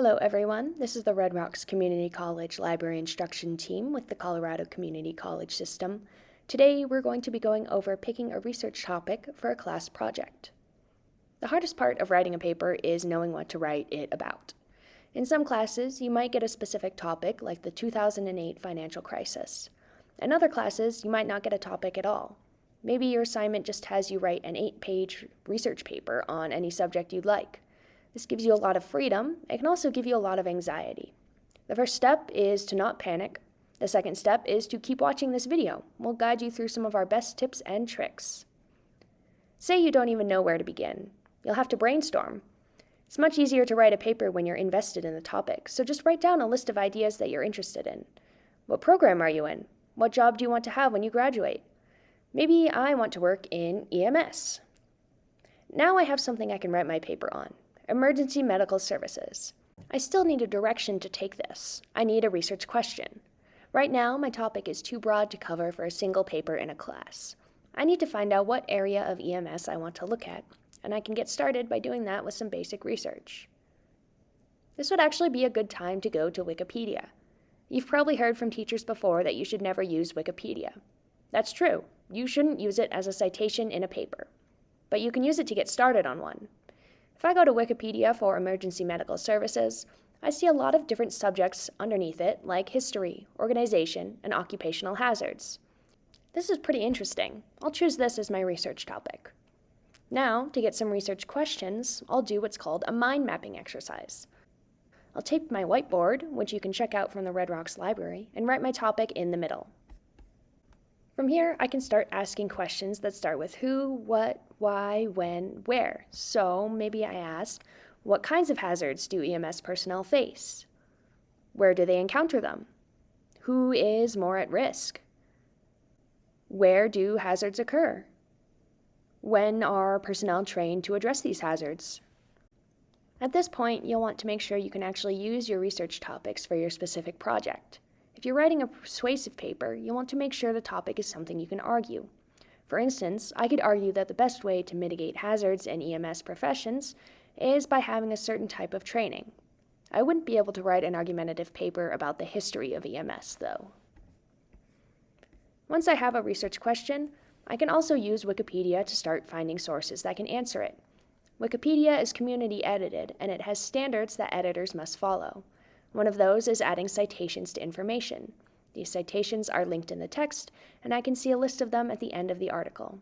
Hello everyone, this is the Red Rocks Community College Library Instruction Team with the Colorado Community College System. Today we're going to be going over picking a research topic for a class project. The hardest part of writing a paper is knowing what to write it about. In some classes, you might get a specific topic like the 2008 financial crisis. In other classes, you might not get a topic at all. Maybe your assignment just has you write an 8-page research paper on any subject you'd like. This gives you a lot of freedom. It can also give you a lot of anxiety. The first step is to not panic. The second step is to keep watching this video. We'll guide you through some of our best tips and tricks. Say you don't even know where to begin. You'll have to brainstorm. It's much easier to write a paper when you're invested in the topic, so just write down a list of ideas that you're interested in. What program are you in? What job do you want to have when you graduate? Maybe I want to work in EMS. Now I have something I can write my paper on. Emergency medical services. I still need a direction to take this. I need a research question. Right now, my topic is too broad to cover for a single paper in a class. I need to find out what area of EMS I want to look at, and I can get started by doing that with some basic research. This would actually be a good time to go to Wikipedia. You've probably heard from teachers before that you should never use Wikipedia. That's true. You shouldn't use it as a citation in a paper, but you can use it to get started on one. If I go to Wikipedia for emergency medical services, I see a lot of different subjects underneath it, like history, organization, and occupational hazards. This is pretty interesting. I'll choose this as my research topic. Now, to get some research questions, I'll do what's called a mind mapping exercise. I'll tape my whiteboard, which you can check out from the Red Rocks Library, and write my topic in the middle. From here, I can start asking questions that start with who, what, why, when, where. So maybe I ask, what kinds of hazards do EMS personnel face? Where do they encounter them? Who is more at risk? Where do hazards occur? When are personnel trained to address these hazards? At this point, you'll want to make sure you can actually use your research topics for your specific project. If you're writing a persuasive paper, you'll want to make sure the topic is something you can argue. For instance, I could argue that the best way to mitigate hazards in EMS professions is by having a certain type of training. I wouldn't be able to write an argumentative paper about the history of EMS, though. Once I have a research question, I can also use Wikipedia to start finding sources that can answer it. Wikipedia is community edited, and it has standards that editors must follow. One of those is adding citations to information. These citations are linked in the text, and I can see a list of them at the end of the article.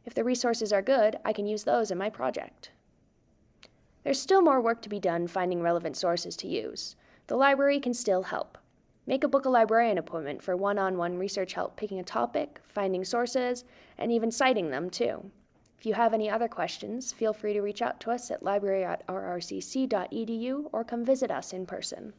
If the resources are good, I can use those in my project. There's still more work to be done finding relevant sources to use. The library can still help. Make a book a librarian appointment for one-on-one research help picking a topic, finding sources, and even citing them too. If you have any other questions, feel free to reach out to us at library@rrcc.edu or come visit us in person.